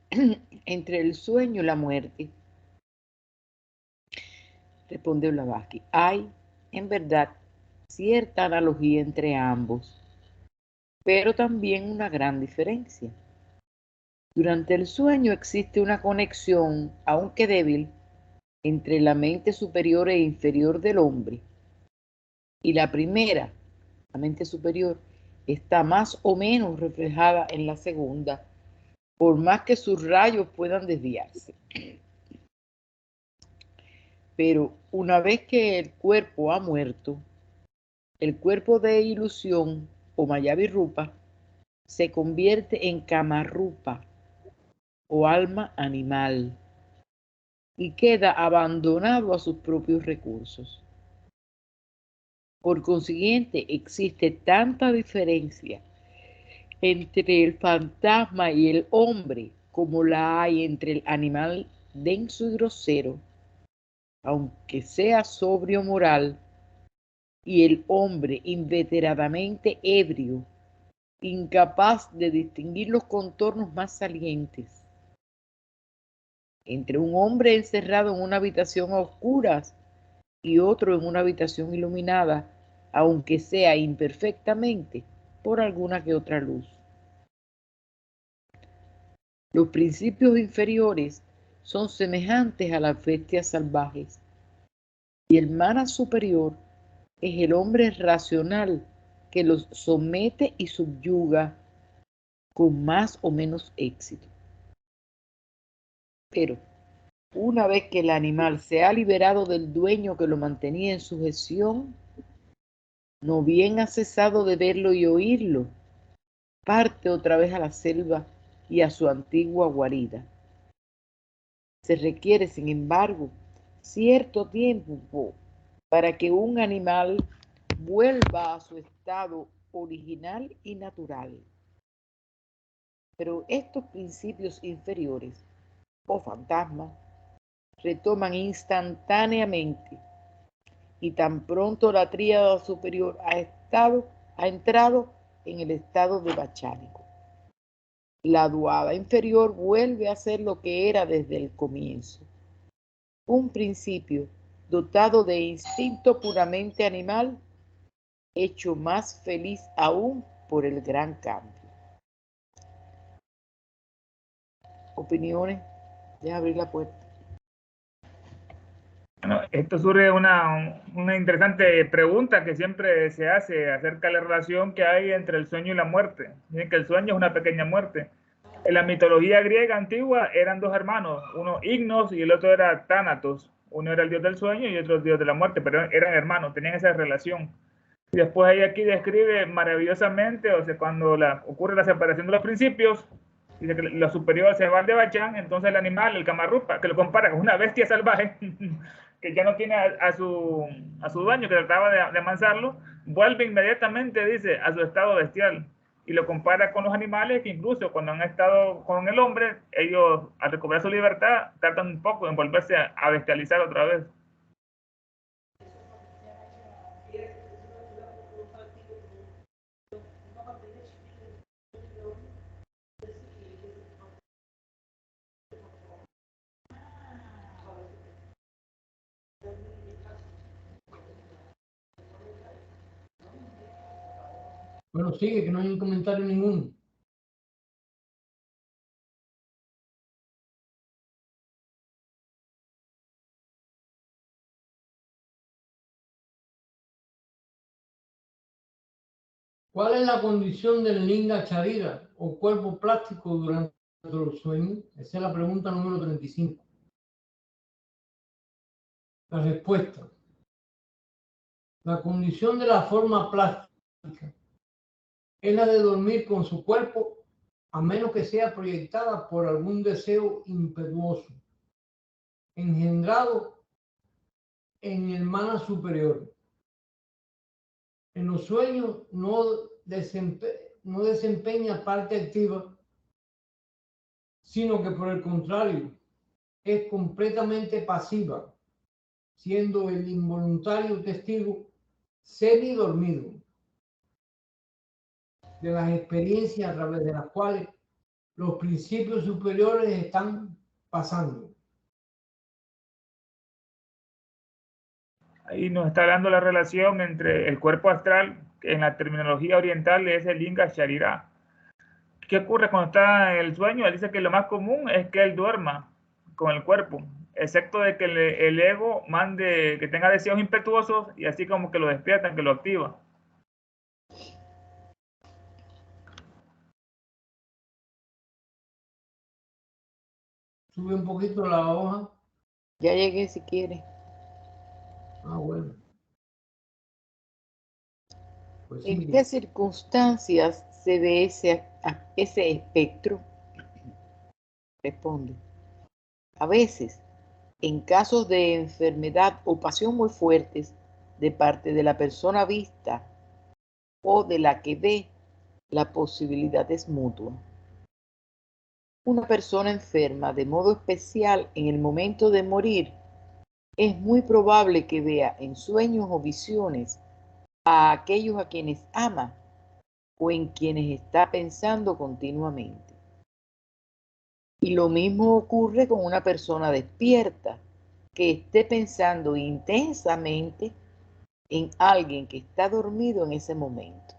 entre el sueño y la muerte? Responde Blavatsky. Hay, en verdad, cierta analogía entre ambos, pero también una gran diferencia. Durante el sueño existe una conexión, aunque débil, entre la mente superior e inferior del hombre. Y la primera, la mente superior, está más o menos reflejada en la segunda, por más que sus rayos puedan desviarse. Pero una vez que el cuerpo ha muerto, el cuerpo de ilusión o Mayavirupa se convierte en Kamarupa o alma animal y queda abandonado a sus propios recursos. Por consiguiente, existe tanta diferencia entre el fantasma y el hombre como la hay entre el animal denso y grosero, aunque sea sobrio moral, y el hombre inveteradamente ebrio, incapaz de distinguir los contornos más salientes. Entre un hombre encerrado en una habitación a oscuras y otro en una habitación iluminada, aunque sea imperfectamente por alguna que otra luz. Los principios inferiores son semejantes a las bestias salvajes y el mana superior es el hombre racional que los somete y subyuga con más o menos éxito. Pero una vez que el animal se ha liberado del dueño que lo mantenía en sujeción, no bien ha cesado de verlo y oírlo, parte otra vez a la selva y a su antigua guarida. Se requiere, sin embargo, cierto tiempo para que un animal vuelva a su estado original y natural. Pero estos principios inferiores, o fantasmas, retoman instantáneamente y tan pronto la tríada superior ha entrado en el estado de bachánico. La duada inferior vuelve a ser lo que era desde el comienzo. Un principio dotado de instinto puramente animal, hecho más feliz aún por el gran cambio. opiniones. Deja abrir la puerta. Bueno, esto surge una interesante pregunta que siempre se hace acerca de la relación que hay entre el sueño y la muerte. Dicen que el sueño es una pequeña muerte. En la mitología griega antigua eran dos hermanos, uno Ignos y el otro era Tánatos. Uno era el dios del sueño y otro el dios de la muerte, pero eran hermanos, tenían esa relación. Y después ella aquí describe maravillosamente, o sea, cuando ocurre la separación de los principios, dice que lo superior se va al de Bachán, entonces el animal, el Kamarrupa, que lo compara con una bestia salvaje, que ya no tiene a su dueño, que trataba de amansarlo, vuelve inmediatamente, dice, a su estado bestial. Y lo compara con los animales que incluso cuando han estado con el hombre, ellos al recuperar su libertad tratan un poco de volverse a bestializar otra vez. Bueno, sigue, que no hay comentario ninguno. ¿Cuál es la condición del linga charira o cuerpo plástico durante el sueño? Esa es la pregunta número 35. La respuesta. La condición de la forma plástica es la de dormir con su cuerpo a menos que sea proyectada por algún deseo impetuoso, engendrado en el mana superior. En los sueños no desempeña parte activa, sino que por el contrario, es completamente pasiva, siendo el involuntario testigo semidormido de las experiencias a través de las cuales los principios superiores están pasando. Ahí nos está dando la relación entre el cuerpo astral, que en la terminología oriental es el linga sharira. ¿Qué ocurre cuando está en el sueño? Él dice que lo más común es que él duerma con el cuerpo, excepto de que el ego mande, que tenga deseos impetuosos y así como que lo despiertan, que lo activa. Sube un poquito la hoja. Ya llegué si quiere. Ah, bueno. Pues ¿En sigue. qué circunstancias se ve ese espectro? Responde. A veces, en casos de enfermedad o pasión muy fuertes de parte de la persona vista o de la que ve, la posibilidad es mutua. Una persona enferma de modo especial en el momento de morir, es muy probable que vea en sueños o visiones a aquellos a quienes ama o en quienes está pensando continuamente. Y lo mismo ocurre con una persona despierta que esté pensando intensamente en alguien que está dormido en ese momento.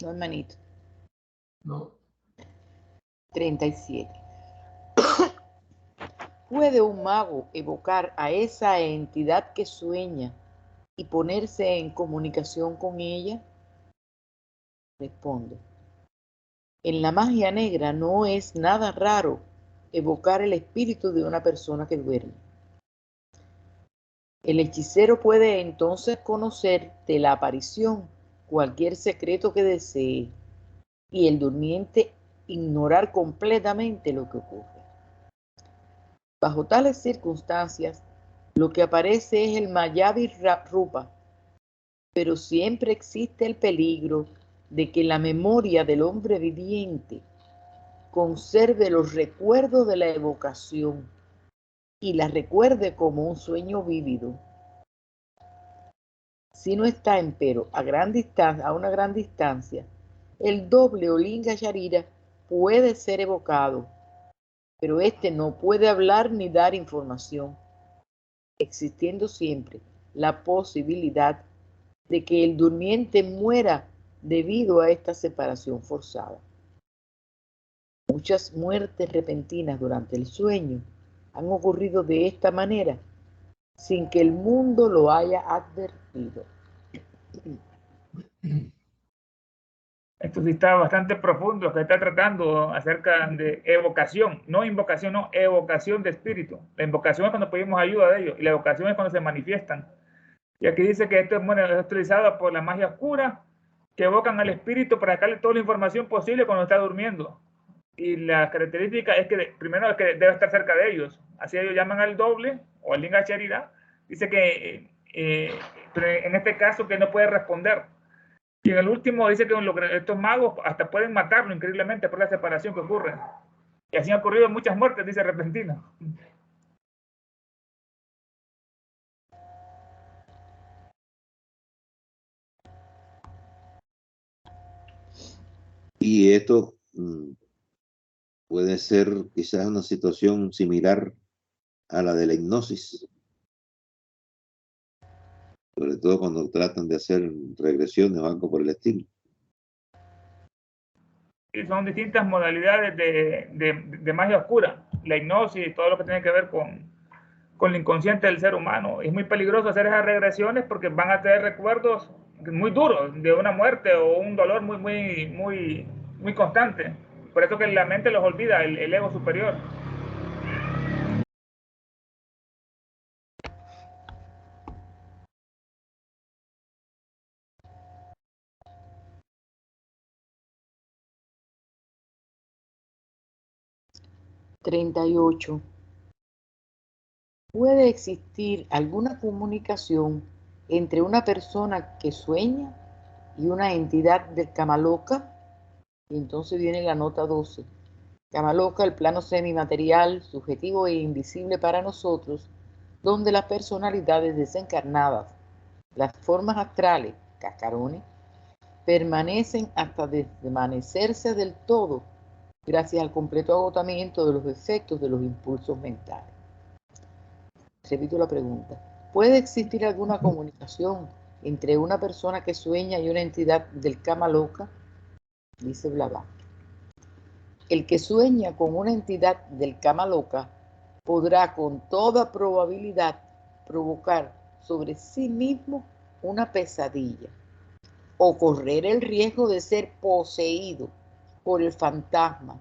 No, hermanito. No. 37. ¿Puede un mago evocar a esa entidad que sueña y ponerse en comunicación con ella? Respondo. En la magia negra no es nada raro evocar el espíritu de una persona que duerme. El hechicero puede entonces conocer de la aparición cualquier secreto que desee y el durmiente ignorar completamente lo que ocurre. Bajo tales circunstancias, lo que aparece es el Mayavi Rupa, pero siempre existe el peligro de que la memoria del hombre viviente conserve los recuerdos de la evocación y la recuerde como un sueño vívido. Si no está, empero, a una gran distancia, el doble o linga sharira puede ser evocado, pero éste no puede hablar ni dar información, existiendo siempre la posibilidad de que el durmiente muera debido a esta separación forzada. Muchas muertes repentinas durante el sueño han ocurrido de esta manera, sin que el mundo lo haya advertido. Esto sí está bastante profundo, que está tratando acerca de evocación, no invocación, no, evocación de espíritu. La invocación es cuando pedimos ayuda de ellos, y la evocación es cuando se manifiestan. Y aquí dice que esto es utilizado por la magia oscura, que evocan al espíritu para sacarle toda la información posible cuando está durmiendo. Y la característica es que primero es que debe estar cerca de ellos. Así ellos llaman al doble o al Linga Charida. Dice que pero en este caso que no puede responder. Y en el último dice que estos magos hasta pueden matarlo increíblemente por la separación que ocurre. Y así han ocurrido muchas muertes, dice repentinas. Y esto puede ser quizás una situación similar a la de la hipnosis, sobre todo cuando tratan de hacer regresiones o algo por el estilo. Y son distintas modalidades de magia oscura, la hipnosis, todo lo que tiene que ver con el inconsciente del ser humano. Es muy peligroso hacer esas regresiones porque van a tener recuerdos muy duros de una muerte o un dolor muy constante. Por eso que la mente los olvida, el ego superior. (38) ¿Puede existir alguna comunicación entre una persona que sueña y una entidad del Kamaloka? Y entonces viene la nota 12. Kamaloka, el plano semimaterial, subjetivo e invisible para nosotros, donde las personalidades desencarnadas, las formas astrales, cascarones, permanecen hasta desvanecerse del todo, gracias al completo agotamiento de los efectos de los impulsos mentales. Repito la pregunta. ¿Puede existir alguna comunicación entre una persona que sueña y una entidad del Kamaloka? Dice Blavatsky. El que sueña con una entidad del Kamaloka podrá con toda probabilidad provocar sobre sí mismo una pesadilla o correr el riesgo de ser poseído por el fantasma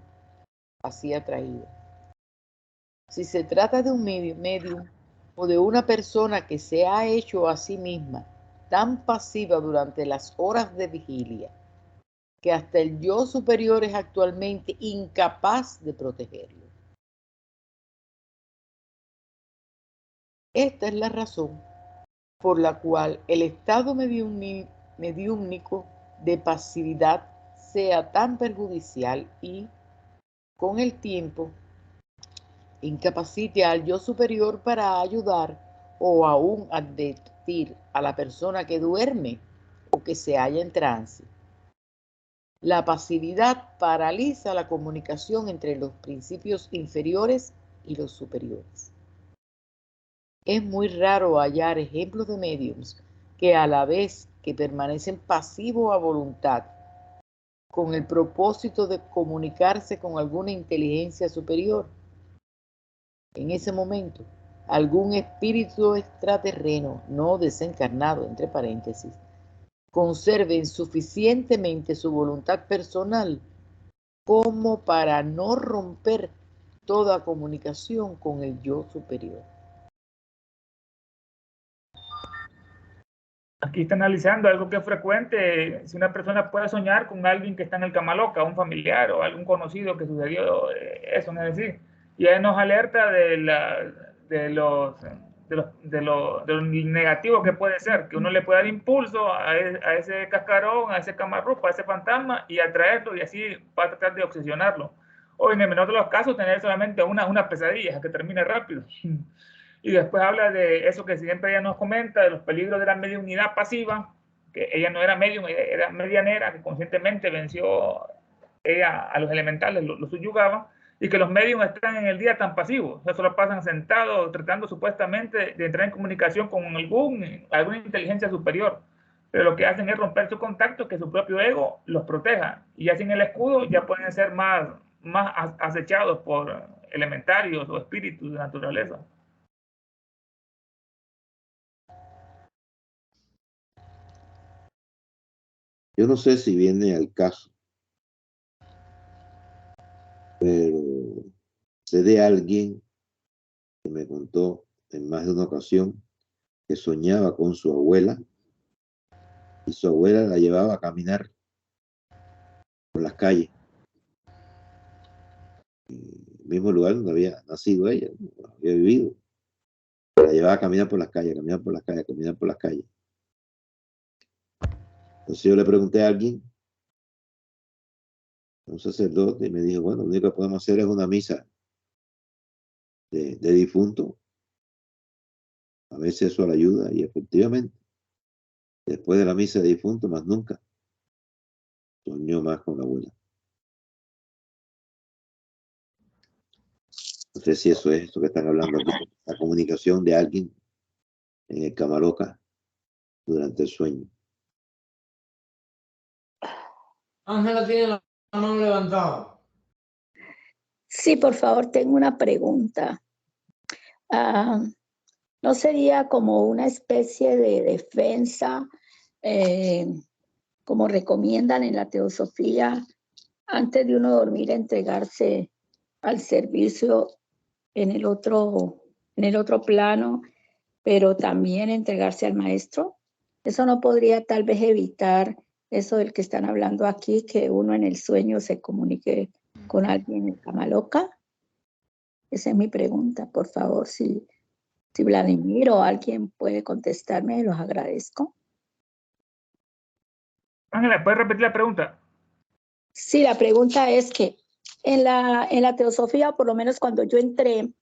así atraído. Si se trata de un medium o de una persona que se ha hecho a sí misma tan pasiva durante las horas de vigilia que hasta el yo superior es actualmente incapaz de protegerlo. Esta es la razón por la cual el estado mediúmnico de pasividad sea tan perjudicial y, con el tiempo, incapacite al yo superior para ayudar o aún advertir a la persona que duerme o que se halla en trance. La pasividad paraliza la comunicación entre los principios inferiores y los superiores. Es muy raro hallar ejemplos de médiums que a la vez que permanecen pasivos a voluntad, con el propósito de comunicarse con alguna inteligencia superior. En ese momento, algún espíritu extraterreno no desencarnado, entre paréntesis, conserven suficientemente su voluntad personal como para no romper toda comunicación con el yo superior. Aquí está analizando algo que es frecuente, si una persona puede soñar con alguien que está en el Kamaloka, un familiar o algún conocido que sucedió eso, es decir, y él nos alerta de lo negativo que puede ser, que uno le puede dar impulso a ese cascarón, a ese camarrupa, a ese fantasma y atraerlo y así va a tratar de obsesionarlo. O en el menor de los casos tener solamente una pesadilla que termine rápido. Y después habla de eso que siempre ella nos comenta, de los peligros de la mediunidad pasiva, que ella no era medium, ella era medianera, que conscientemente venció ella a los elementales, los subyugaba, y que los mediums están en el día tan pasivos, o sea, solo pasan sentados tratando supuestamente de entrar en comunicación con alguna inteligencia superior, pero lo que hacen es romper su contacto, que su propio ego los proteja. Y ya sin el escudo ya pueden ser más acechados por elementarios o espíritus de naturaleza. Yo no sé si viene al caso, pero sé de alguien que me contó en más de una ocasión que soñaba con su abuela y su abuela la llevaba a caminar por las calles, el mismo lugar donde había nacido ella, donde había vivido. La llevaba a caminar por las calles, caminar por las calles, caminar por las calles. Entonces yo le pregunté a alguien, un sacerdote, y me dijo, bueno, lo único que podemos hacer es una misa de difunto. A veces eso le ayuda, y efectivamente, después de la misa de difunto, más nunca soñó más con la abuela. No sé si eso es esto que están hablando aquí, la comunicación de alguien en el Camaroca durante el sueño. Ángela tiene la mano levantada. Sí, por favor, tengo una pregunta. ¿No sería como una especie de defensa, como recomiendan en la teosofía, antes de uno dormir, entregarse al servicio en el otro plano, pero también entregarse al maestro? Eso no podría tal vez evitar eso del que están hablando aquí, que uno en el sueño se comunique con alguien en cama loca. Esa es mi pregunta, por favor, si Vladimir o alguien puede contestarme, los agradezco. Ángela, ¿puedes repetir la pregunta? Sí, la pregunta es que en la teosofía, por lo menos cuando yo entré,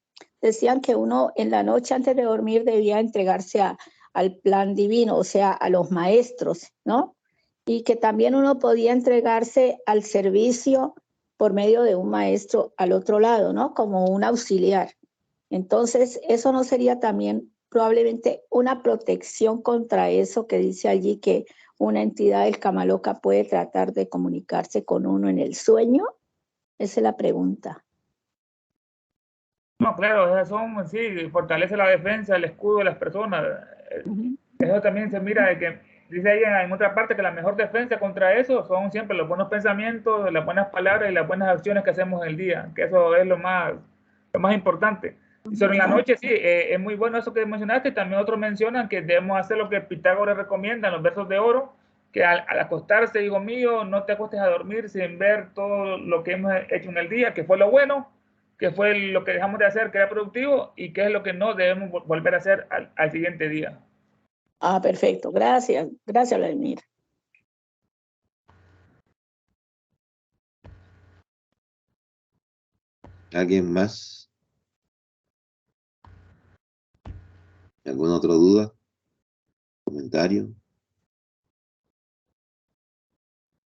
decían que uno en la noche antes de dormir debía entregarse al plan divino, o sea, a los maestros, ¿no? Y que también uno podía entregarse al servicio por medio de un maestro al otro lado, ¿no? Como un auxiliar. Entonces, eso no sería también probablemente una protección contra eso que dice allí, que una entidad del Kamaloka puede tratar de comunicarse con uno en el sueño. Esa es la pregunta. No, claro, esas son, sí, fortalece la defensa, el escudo de las personas. Eso también se mira de que, dice ahí en otra parte, que la mejor defensa contra eso son siempre los buenos pensamientos, las buenas palabras y las buenas acciones que hacemos en el día, que eso es lo más importante. Y sobre la noche, sí, es muy bueno eso que mencionaste. También otros mencionan que debemos hacer lo que Pitágoras recomienda en los versos de oro, que al acostarse, hijo mío, no te acuestes a dormir sin ver todo lo que hemos hecho en el día, que fue lo bueno, que fue lo que dejamos de hacer, que era productivo, y qué es lo que no debemos volver a hacer al siguiente día. Ah, perfecto. Gracias. Gracias, Vladimir. ¿Alguien más? ¿Alguna otra duda? ¿Comentario?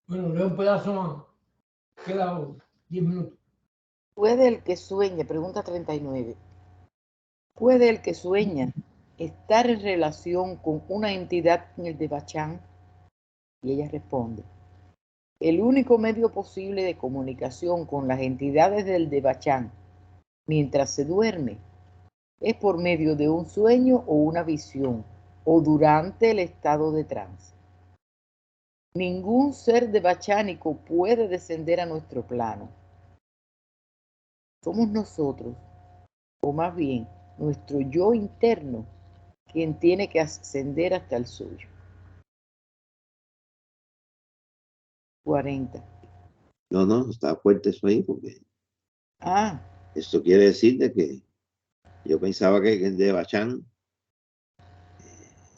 Bueno, leo un pedazo más. Queda 10 minutos. ¿Puede el que sueña, pregunta 39, puede el que sueña estar en relación con una entidad en el Devachan? Y ella responde, el único medio posible de comunicación con las entidades del Devachan mientras se duerme es por medio de un sueño o una visión o durante el estado de trance. Ningún ser devachánico puede descender a nuestro plano. Somos nosotros, o más bien nuestro yo interno, quien tiene que ascender hasta el suyo. 40. No, está fuerte eso ahí, porque esto quiere decir de que yo pensaba que el de Bachán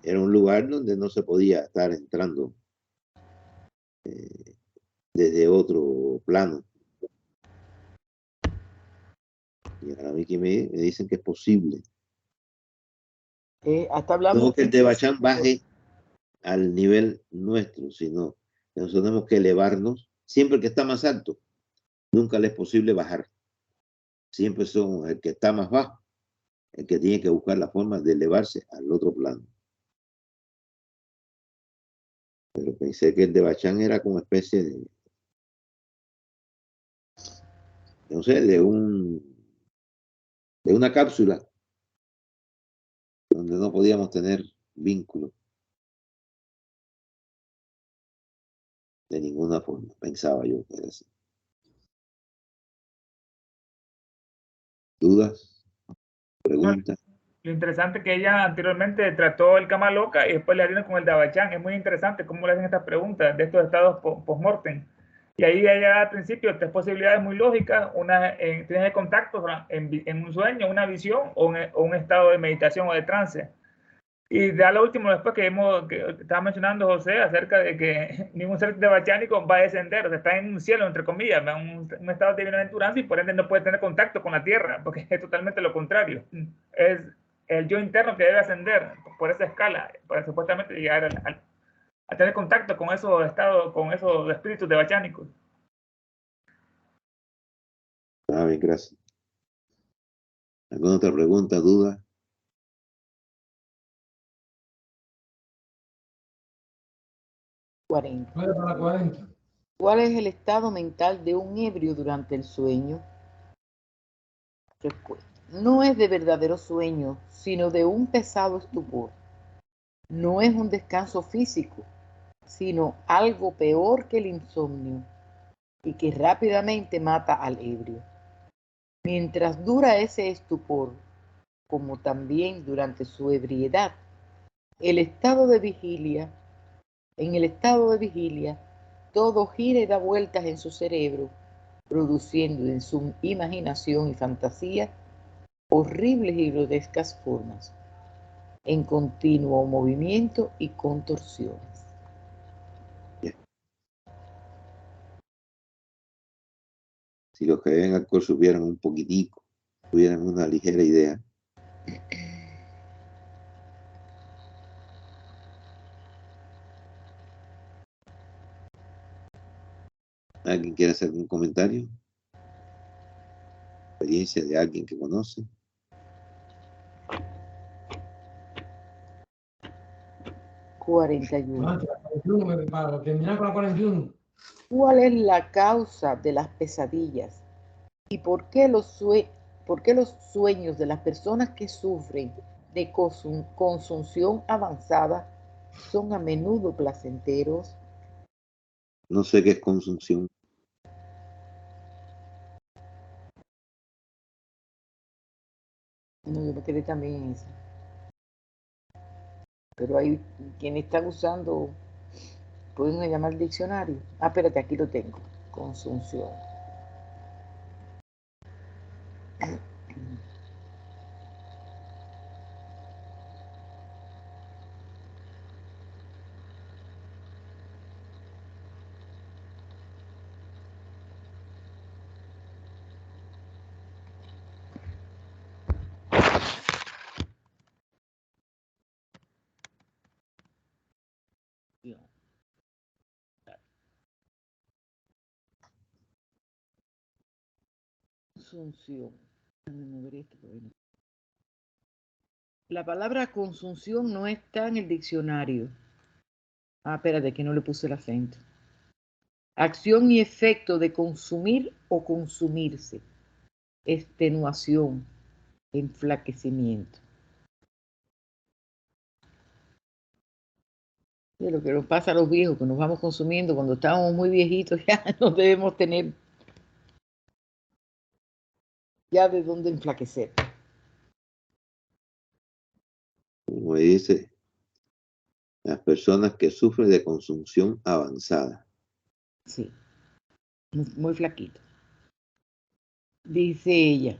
era un lugar donde no se podía estar entrando desde otro plano. Y ahora a mí que me dicen que es posible. Hasta hablamos No que el de Bachán baje al nivel nuestro, sino que nosotros tenemos que elevarnos. Siempre el que está más alto, nunca le es posible bajar. Siempre son el que está más bajo, el que tiene que buscar la forma de elevarse al otro plano. Pero pensé que el de Bachán era como especie de, no sé, de una cápsula donde no podíamos tener vínculo de ninguna forma. Pensaba yo que era así. ¿Dudas? ¿Preguntas? Lo interesante que ella anteriormente trató el Kama Loka y después le vino con el Dabachán. Es muy interesante cómo le hacen estas preguntas de estos estados post-mortem. Y ahí ella al principio tres posibilidades muy lógicas. Una, tienes el contacto en un sueño, una visión o un estado de meditación o de trance. Y ya lo último, después que estaba mencionando José acerca de que ningún ser devachánico va a descender, o sea, está en un cielo, entre comillas, un estado de bienaventuranza y por ende no puede tener contacto con la tierra, porque es totalmente lo contrario. Es el yo interno que debe ascender por esa escala, para supuestamente llegar a tener contacto con esos estados, con esos espíritus devachánicos. Ah, bien, gracias. ¿Alguna otra pregunta, duda? Para 40. ¿Cuál es el estado mental de un ebrio durante el sueño? Respuesta. No es de verdadero sueño, sino de un pesado estupor. No es un descanso físico, sino algo peor que el insomnio y que rápidamente mata al ebrio. Mientras dura ese estupor, como también durante su ebriedad, en el estado de vigilia, todo gira y da vueltas en su cerebro, produciendo en su imaginación y fantasía horribles y grotescas formas, en continuo movimiento y contorsiones. Bien. Si los que beben alcohol supieran un poquitico, tuvieran una ligera idea. ¿Alguien quiere hacer algún comentario? ¿Experiencia de alguien que conoce? Para terminar con la 41. ¿Cuál es la causa de las pesadillas? ¿Y por qué los sueños de las personas que sufren de consunción avanzada son a menudo placenteros? No sé qué es consunción. No, yo me quedé también en eso. Pero hay quienes están usando, pueden llamar el diccionario. Ah, espérate, aquí lo tengo. Consunción. Consunción. La palabra consunción no está en el diccionario. Ah, espérate, que no le puse el acento. Acción y efecto de consumir o consumirse. Extenuación, enflaquecimiento. De lo que nos pasa a los viejos, que nos vamos consumiendo cuando estábamos muy viejitos, ya no debemos tener ya de dónde enflaquecer. Como dice, las personas que sufren de consunción avanzada. Sí, muy flaquito. Dice ella,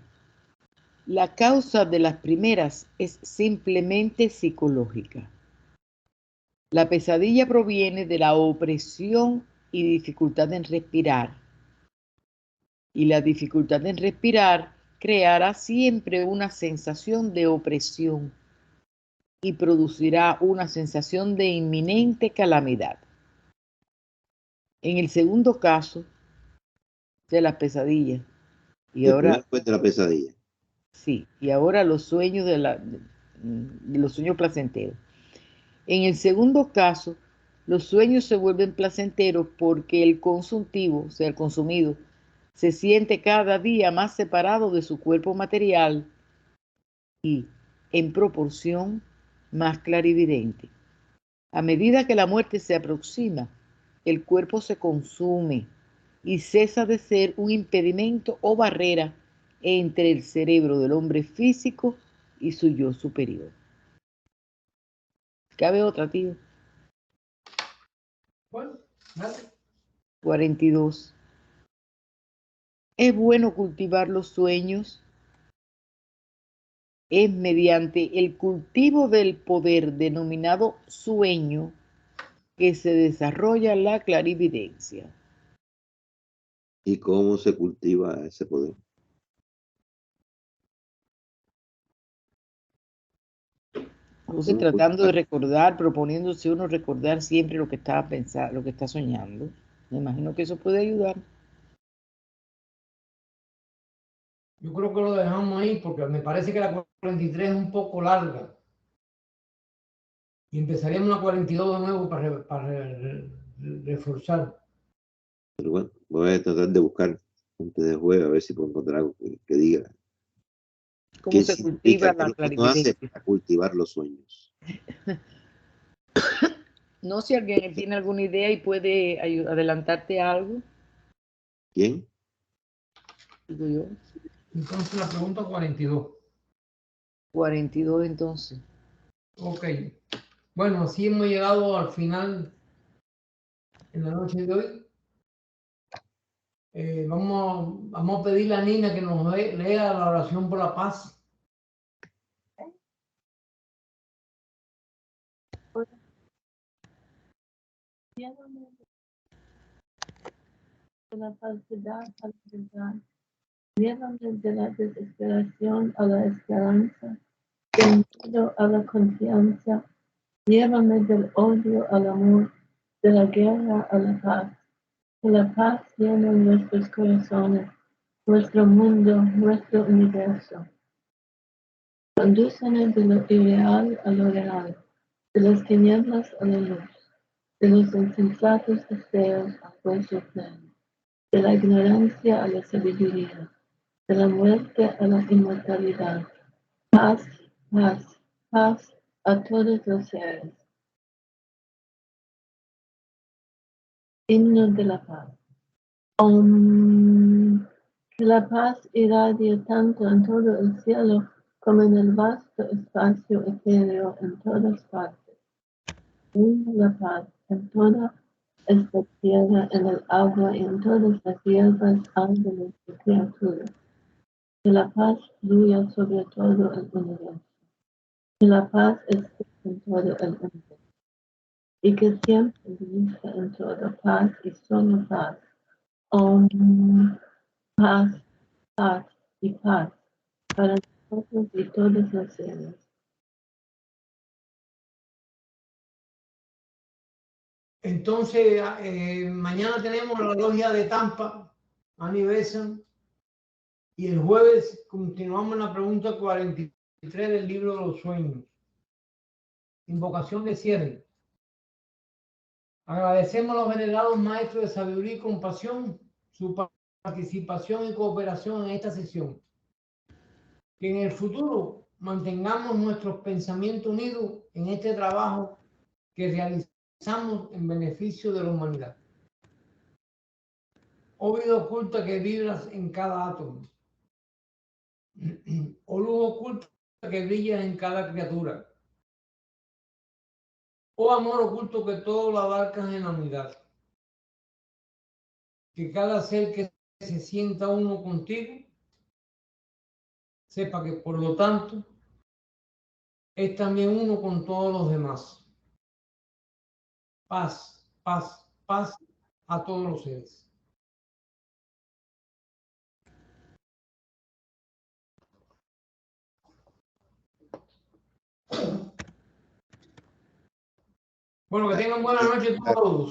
la causa de las primeras es simplemente psicológica. La pesadilla proviene de la opresión y dificultad en respirar. Y la dificultad en respirar creará siempre una sensación de opresión y producirá una sensación de inminente calamidad. En el segundo caso de la pesadilla, y ahora Después de la pesadilla. sí, y ahora los sueños de los sueños placenteros. En el segundo caso, Los sueños se vuelven placenteros porque el consultivo, o sea, el consumido, se siente cada día más separado de su cuerpo material y, en proporción, más clarividente. A medida que la muerte se aproxima, el cuerpo se consume y cesa de ser un impedimento o barrera entre el cerebro del hombre físico y su yo superior. ¿Cabe otra, tío? Bueno, dale. 42. Es bueno cultivar los sueños. Es mediante el cultivo del poder denominado sueño que se desarrolla la clarividencia. ¿Y cómo se cultiva ese poder? Entonces, tratando de recordar, proponiéndose uno recordar siempre lo que estaba pensando, lo que está soñando. Me imagino que eso puede ayudar. Yo creo que lo dejamos ahí porque me parece que la 43 es un poco larga. Y empezaríamos la 42 de nuevo para reforzar. Pero bueno, voy a tratar de buscar antes de jueves a ver si puedo encontrar algo que diga. ¿Cómo ¿Qué se cultiva significa? ¿Qué la es lo que uno hace clarividencia? para cultivar los sueños? No sé si alguien tiene alguna idea y puede adelantarte a algo. ¿Quién? Digo yo. Entonces la pregunta 42. 42 entonces. Ok. Bueno, así hemos llegado al final en la noche de hoy. Vamos a pedirle a Nina que nos lea la oración por la paz. De la falsedad a la verdad. Llévame de la desesperación a la esperanza, del miedo a la confianza. Llévame del odio al amor, de la guerra a la paz. Que la paz llene nuestros corazones, nuestro mundo, nuestro universo. Condúceme de lo irreal a lo real, de las tinieblas a la luz, de los insensatos deseos al gozo pleno, de la ignorancia a la sabiduría, de la muerte a la inmortalidad. Paz, paz, paz a todos los seres. Himno de la paz. Que la paz irradie tanto en todo el cielo como en el vasto espacio etéreo en todas partes. La paz en toda esta tierra, en el agua y en todas las hierbas, árboles y criaturas. Que la paz fluya sobre todo el universo. Que la paz esté en todo el universo. Y que siempre exista en todo paz y solo paz. Paz, paz y paz para nosotros y todos los seres. Entonces, mañana tenemos la logia de Tampa, Anniversary, y el jueves continuamos la pregunta 43 del libro de los sueños. Invocación de cierre. Agradecemos a los venerados maestros de sabiduría y compasión su participación y cooperación en esta sesión. Que en el futuro mantengamos nuestros pensamientos unidos en este trabajo que realizamos en beneficio de la humanidad. Oh vida oculta que vibras en cada átomo. Oh luz oculta que brilla en cada criatura. Oh amor oculto que todo lo abarcas en la unidad. Que cada ser que se sienta uno contigo sepa que por lo tanto es también uno con todos los demás. Paz, paz, paz a todos los seres. Bueno, que tengan buena noche todos.